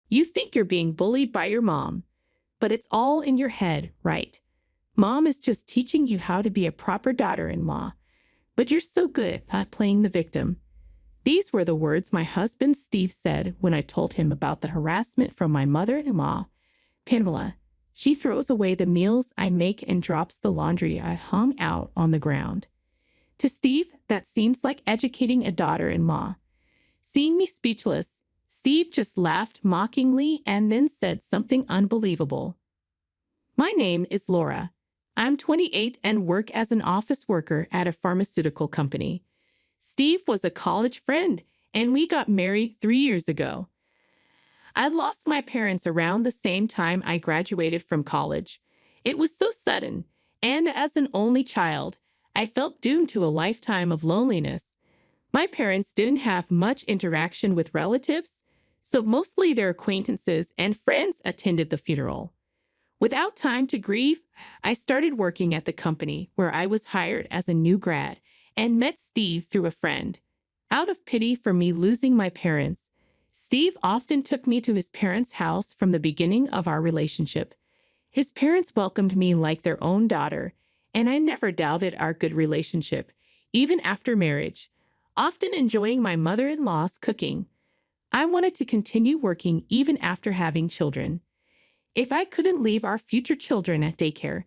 You think you're being bullied by your mom, but it's all in your head, right? Mom is just teaching you how to be a proper daughter-in-law, but you're so good at playing the victim. These were the words my husband Steve said when I told him about the harassment from my mother-in-law, Pamela. She throws away the meals I make and drops the laundry I hung out on the ground. To Steve, that seems like educating a daughter-in-law. Seeing me speechless, Steve just laughed mockingly and then said something unbelievable. My name is Laura. I'm 28 and work as an office worker at a pharmaceutical company. Steve was a college friend, and we got married 3 years ago. I lost my parents around the same time I graduated from college. It was so sudden, and as an only child, I felt doomed to a lifetime of loneliness. My parents didn't have much interaction with relatives, so mostly their acquaintances and friends attended the funeral. Without time to grieve, I started working at the company where I was hired as a new grad and met Steve through a friend. Out of pity for me losing my parents, Steve often took me to his parents' house from the beginning of our relationship. His parents welcomed me like their own daughter, and I never doubted our good relationship, even after marriage, often enjoying my mother-in-law's cooking. I wanted to continue working even after having children. If I couldn't leave our future children at daycare,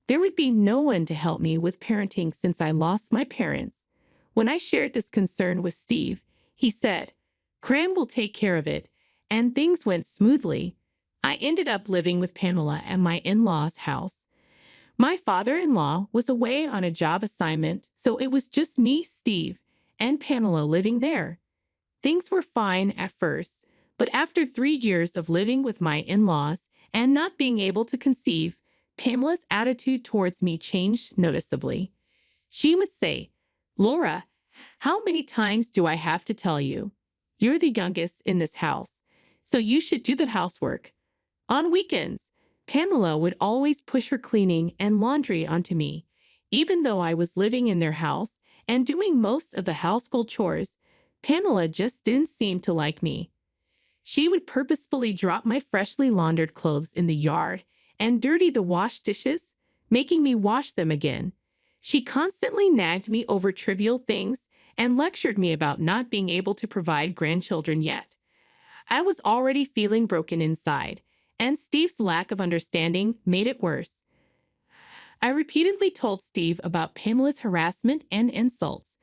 there would be no one to help me with parenting since I lost my parents. When I shared this concern with Steve, he said, "Cram will take care of it," and things went smoothly. I ended up living with Pamela at my in-laws' house. My father-in-law was away on a job assignment, so it was just me, Steve, and Pamela living there. Things were fine at first, but after 3 years of living with my in-laws and not being able to conceive, Pamela's attitude towards me changed noticeably. She would say, "Laura, how many times do I have to tell you? You're the youngest in this house, so you should do the housework." On weekends, Pamela would always push her cleaning and laundry onto me. Even though I was living in their house and doing most of the household chores, Pamela just didn't seem to like me. She would purposefully drop my freshly laundered clothes in the yard and dirty the wash dishes, making me wash them again. She constantly nagged me over trivial things and lectured me about not being able to provide grandchildren yet. I was already feeling broken inside, and Steve's lack of understanding made it worse. I repeatedly told Steve about Pamela's harassment and insults,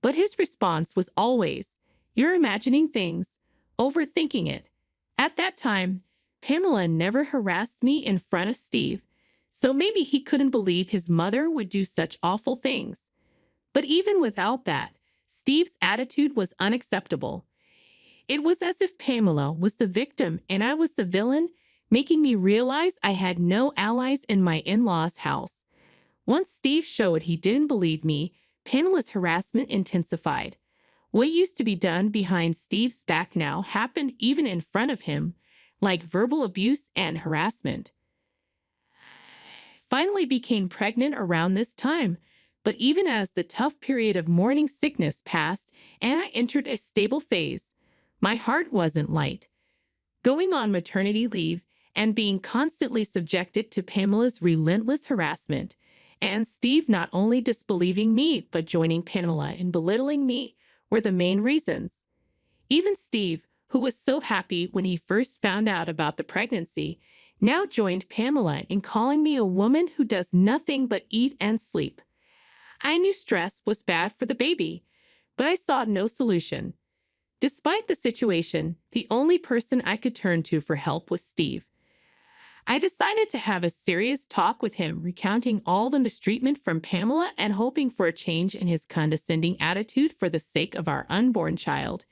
but his response was always, "You're imagining things, overthinking it." At that time, Pamela never harassed me in front of Steve, so maybe he couldn't believe his mother would do such awful things. But even without that, Steve's attitude was unacceptable. It was as if Pamela was the victim and I was the villain, making me realize I had no allies in my in-laws' house. Once Steve showed he didn't believe me, Pamela's harassment intensified. What used to be done behind Steve's back now happened even in front of him, like verbal abuse and harassment. Finally became pregnant around this time, but even as the tough period of morning sickness passed and I entered a stable phase, my heart wasn't light. Going on maternity leave and being constantly subjected to Pamela's relentless harassment, and Steve not only disbelieving me but joining Pamela in belittling me, were the main reasons. Even Steve, who was so happy when he first found out about the pregnancy, now joined Pamela in calling me a woman who does nothing but eat and sleep. I knew stress was bad for the baby, but I saw no solution. Despite the situation, the only person I could turn to for help was Steve. I decided to have a serious talk with him, recounting all the mistreatment from Pamela and hoping for a change in his condescending attitude for the sake of our unborn child.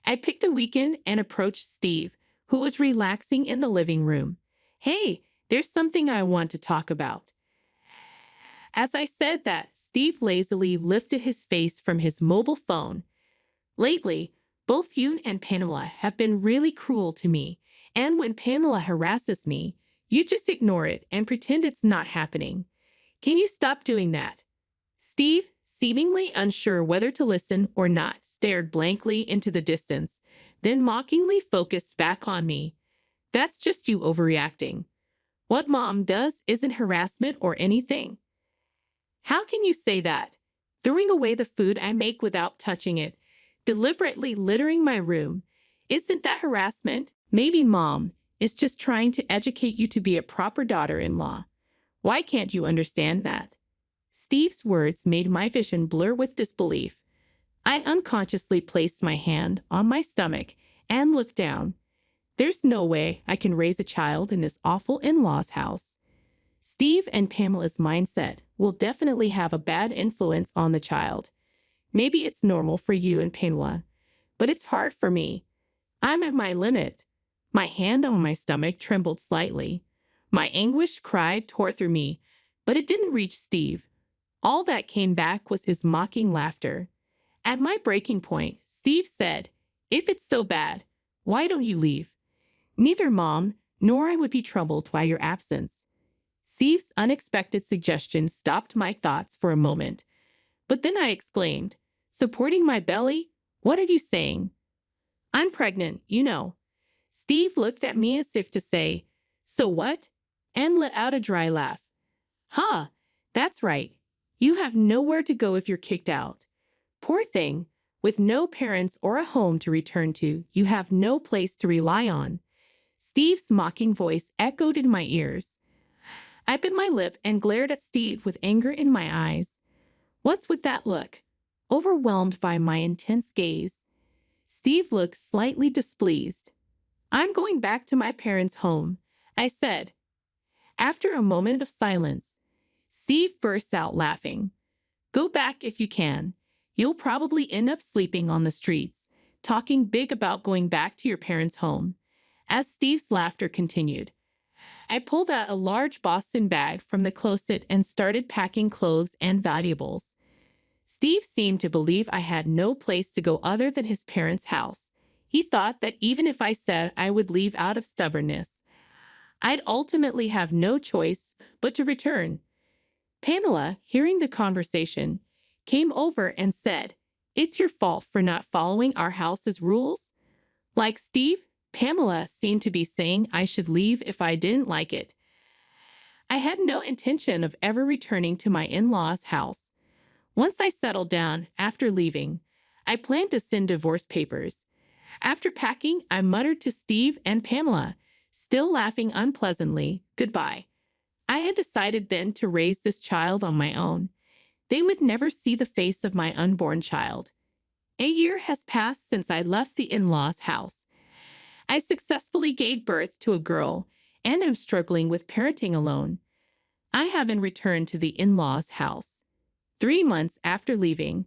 I picked a weekend and approached Steve, who was relaxing in the living room. "Hey, there's something I want to talk about." As I said that, Steve lazily lifted his face from his mobile phone. "Lately, both you and Pamela have been really cruel to me, and when Pamela harasses me, you just ignore it and pretend it's not happening. Can you stop doing that?" Steve, seemingly unsure whether to listen or not, stared blankly into the distance, then mockingly focused back on me. That's just you overreacting. What mom does isn't harassment or anything. How can you say that? Throwing away the food I make without touching it, deliberately littering my room, isn't that harassment? Maybe mom is just trying to educate you to be a proper daughter-in-law. Why can't you understand that? Steve's words made my vision blur with disbelief. I unconsciously placed my hand on my stomach and looked down. There's no way I can raise a child in this awful in-law's house. Steve and Pamela's mindset will definitely have a bad influence on the child. Maybe it's normal for you and Pamela, but it's hard for me. I'm at my limit. My hand on my stomach trembled slightly. My anguished cry tore through me, but it didn't reach Steve. All that came back was his mocking laughter. At my breaking point, Steve said, "If it's so bad, why don't you leave? Neither mom nor I would be troubled by your absence." Steve's unexpected suggestion stopped my thoughts for a moment. But then I exclaimed, "Supporting my belly? What are you saying?" "I'm pregnant, you know." Steve looked at me as if to say, "So what?" and let out a dry laugh. "Ha, that's right. You have nowhere to go if you're kicked out. Poor thing, with no parents or a home to return to, you have no place to rely on." Steve's mocking voice echoed in my ears. I bit my lip and glared at Steve with anger in my eyes. "What's with that look?" Overwhelmed by my intense gaze, Steve looked slightly displeased. "I'm going back to my parents' home," I said. After a moment of silence, Steve burst out laughing. "Go back if you can. You'll probably end up sleeping on the streets, talking big about going back to your parents' home." As Steve's laughter continued, I pulled out a large Boston bag from the closet and started packing clothes and valuables. Steve seemed to believe I had no place to go other than his parents' house. He thought that even if I said I would leave out of stubbornness, I'd ultimately have no choice but to return. Pamela, hearing the conversation, came over and said, "It's your fault for not following our house's rules." Like Steve, Pamela seemed to be saying I should leave if I didn't like it. I had no intention of ever returning to my in-laws' house. Once I settled down after leaving, I planned to send divorce papers. After packing, I muttered to Steve and Pamela, still laughing unpleasantly, goodbye. I had decided then to raise this child on my own. They would never see the face of my unborn child. A year has passed since I left the in-laws' house. I successfully gave birth to a girl and am struggling with parenting alone. I haven't returned to the in-laws' house. 3 months after leaving,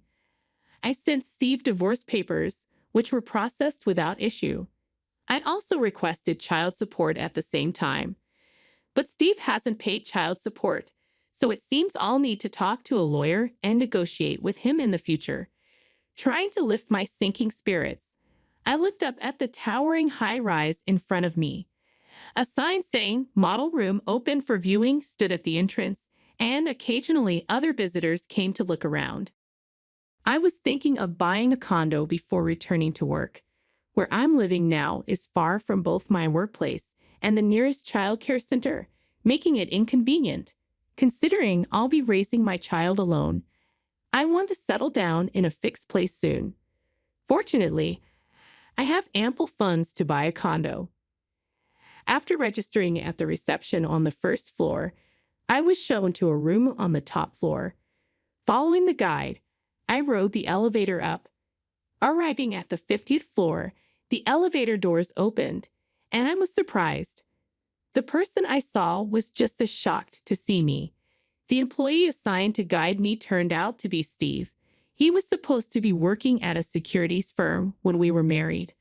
I sent Steve divorce papers, which were processed without issue. I'd also requested child support at the same time. But Steve hasn't paid child support, so it seems I'll need to talk to a lawyer and negotiate with him in the future. Trying to lift my sinking spirits, I looked up at the towering high-rise in front of me. A sign saying "Model Room Open for Viewing" stood at the entrance, and occasionally other visitors came to look around. I was thinking of buying a condo before returning to work. Where I'm living now is far from both my workplace and the nearest child care center, making it inconvenient. Considering I'll be raising my child alone, I want to settle down in a fixed place soon. Fortunately, I have ample funds to buy a condo. After registering at the reception on the first floor, I was shown to a room on the top floor. Following the guide, I rode the elevator up. Arriving at the 50th floor, the elevator doors opened, and I was surprised. The person I saw was just as shocked to see me. The employee assigned to guide me turned out to be Steve. He was supposed to be working at a securities firm when we were married.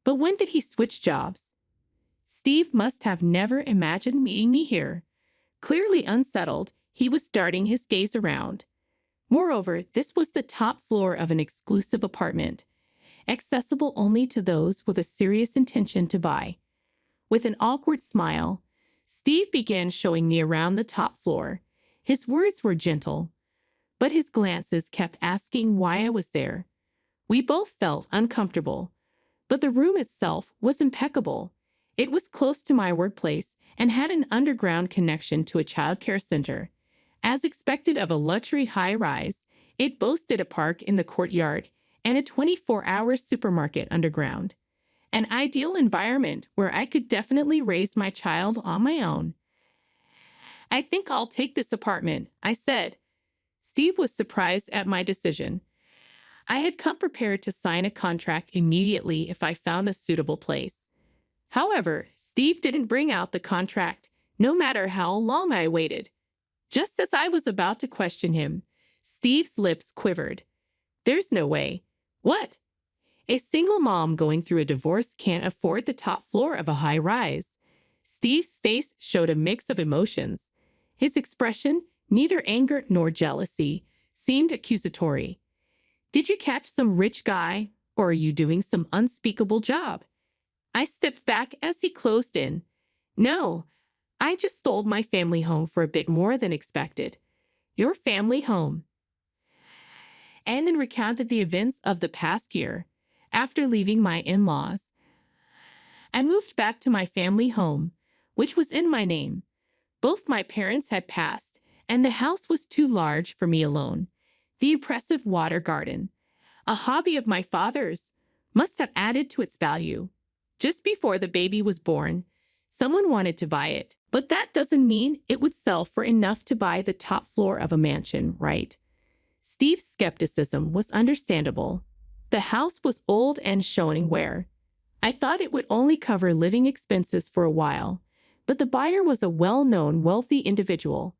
But when did he switch jobs? Steve must have never imagined meeting me here. Clearly unsettled, he was darting his gaze around. Moreover, this was the top floor of an exclusive apartment, accessible only to those with a serious intention to buy. With an awkward smile, Steve began showing me around the top floor. His words were gentle, but his glances kept asking why I was there. We both felt uncomfortable, but the room itself was impeccable. It was close to my workplace and had an underground connection to a childcare center. As expected of a luxury high-rise, it boasted a park in the courtyard and a 24-hour supermarket underground. An ideal environment where I could definitely raise my child on my own. "I think I'll take this apartment," I said. Steve was surprised at my decision. I had come prepared to sign a contract immediately if I found a suitable place. However, Steve didn't bring out the contract, no matter how long I waited. Just as I was about to question him, Steve's lips quivered. "There's no way." "What?" "A single mom going through a divorce can't afford the top floor of a high rise." Steve's face showed a mix of emotions. His expression, neither anger nor jealousy, seemed accusatory. "Did you catch some rich guy, or are you doing some unspeakable job?" I stepped back as he closed in. "No, I just sold my family home for a bit more than expected." "Your family home?" And then recounted the events of the past year. After leaving my in-laws, I moved back to my family home, which was in my name. Both my parents had passed, and the house was too large for me alone. The impressive water garden, a hobby of my father's, must have added to its value. Just before the baby was born, someone wanted to buy it, but that doesn't mean it would sell for enough to buy the top floor of a mansion, right? Steve's skepticism was understandable. The house was old and showing wear. I thought it would only cover living expenses for a while, but the buyer was a well-known, wealthy individual.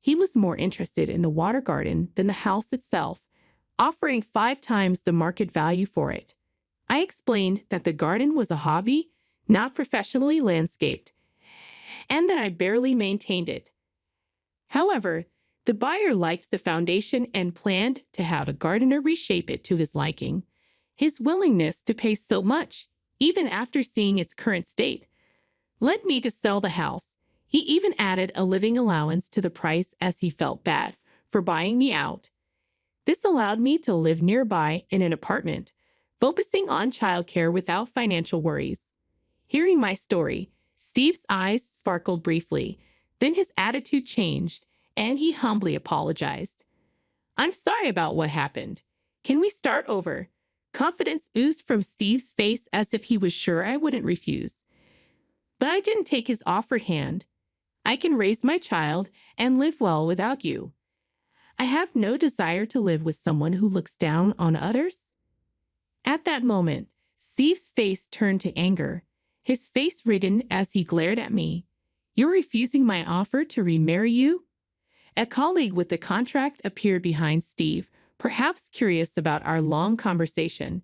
He was more interested in the water garden than the house itself, offering 5 times the market value for it. I explained that the garden was a hobby, not professionally landscaped, and that I barely maintained it. However, the buyer liked the foundation and planned to have a gardener reshape it to his liking. His willingness to pay so much, even after seeing its current state, led me to sell the house. He even added a living allowance to the price as he felt bad for buying me out. This allowed me to live nearby in an apartment, focusing on childcare without financial worries. Hearing my story, Steve's eyes sparkled briefly, then his attitude changed, and he humbly apologized. "I'm sorry about what happened. Can we start over?" Confidence oozed from Steve's face as if he was sure I wouldn't refuse. But I didn't take his offered hand. "I can raise my child and live well without you. I have no desire to live with someone who looks down on others." At that moment, Steve's face turned to anger. His face reddened as he glared at me. "You're refusing my offer to remarry you?" A colleague with the contract appeared behind Steve, perhaps curious about our long conversation.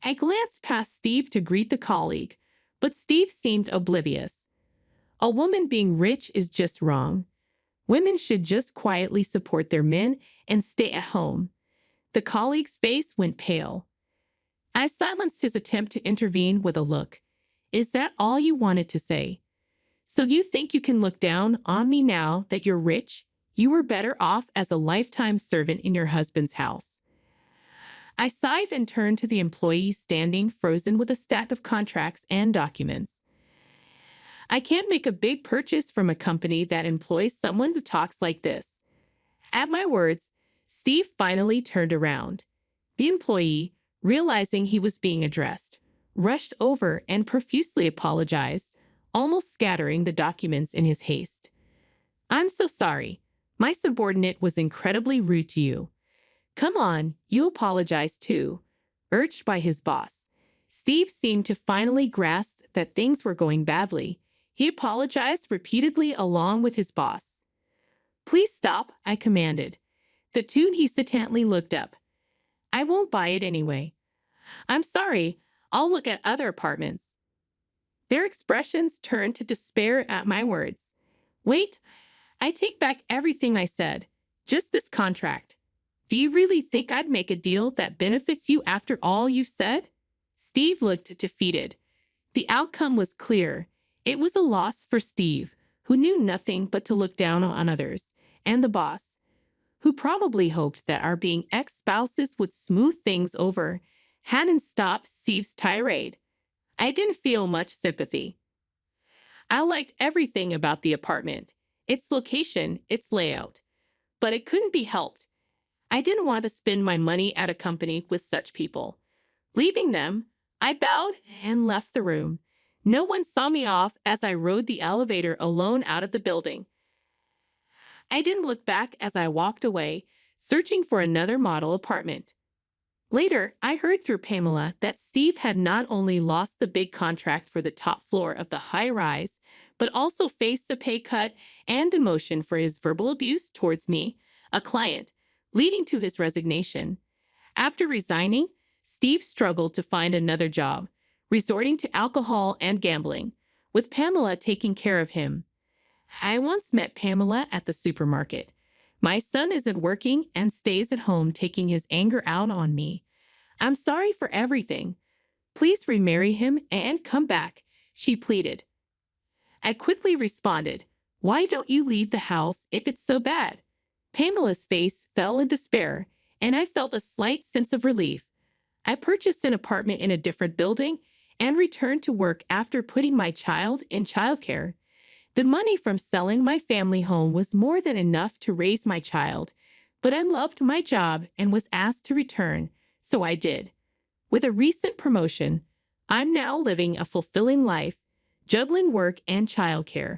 I glanced past Steve to greet the colleague, but Steve seemed oblivious. A woman being rich is just wrong. Women should just quietly support their men and stay at home. The colleague's face went pale. I silenced his attempt to intervene with a look. "Is that all you wanted to say? So you think you can look down on me now that you're rich? You were better off as a lifetime servant in your husband's house." I sighed and turned to the employee standing frozen with a stack of contracts and documents. "I can't make a big purchase from a company that employs someone who talks like this." At my words, Steve finally turned around. The employee, realizing he was being addressed, rushed over and profusely apologized, almost scattering the documents in his haste. "I'm so sorry. My subordinate was incredibly rude to you." "Come on, you apologize too," urged by his boss. Steve seemed to finally grasp that things were going badly. He apologized repeatedly along with his boss. "Please stop," I commanded. The two hesitantly looked up. "I won't buy it anyway." "I'm sorry, I'll look at other apartments." Their expressions turned to despair at my words. "Wait, I take back everything I said. Just this contract. Do you really think I'd make a deal that benefits you after all you've said?" Steve looked defeated. The outcome was clear. It was a loss for Steve, who knew nothing but to look down on others, and the boss, who probably hoped that our being ex-spouses would smooth things over, hadn't stopped Steve's tirade. I didn't feel much sympathy. I liked everything about the apartment, its location, its layout, but it couldn't be helped. I didn't want to spend my money at a company with such people. Leaving them, I bowed and left the room. No one saw me off as I rode the elevator alone out of the building. I didn't look back as I walked away, searching for another model apartment. Later, I heard through Pamela that Steve had not only lost the big contract for the top floor of the high-rise, but also faced a pay cut and demotion for his verbal abuse towards me, a client, leading to his resignation. After resigning, Steve struggled to find another job, resorting to alcohol and gambling, with Pamela taking care of him. I once met Pamela at the supermarket. My son isn't working and stays at home taking his anger out on me. I'm sorry for everything. Please remarry him and come back, she pleaded. I quickly responded, why don't you leave the house if it's so bad? Pamela's face fell in despair, and I felt a slight sense of relief. I purchased an apartment in a different building and returned to work after putting my child in childcare. The money from selling my family home was more than enough to raise my child, but I loved my job and was asked to return, so I did. With a recent promotion, I'm now living a fulfilling life, juggling work and childcare.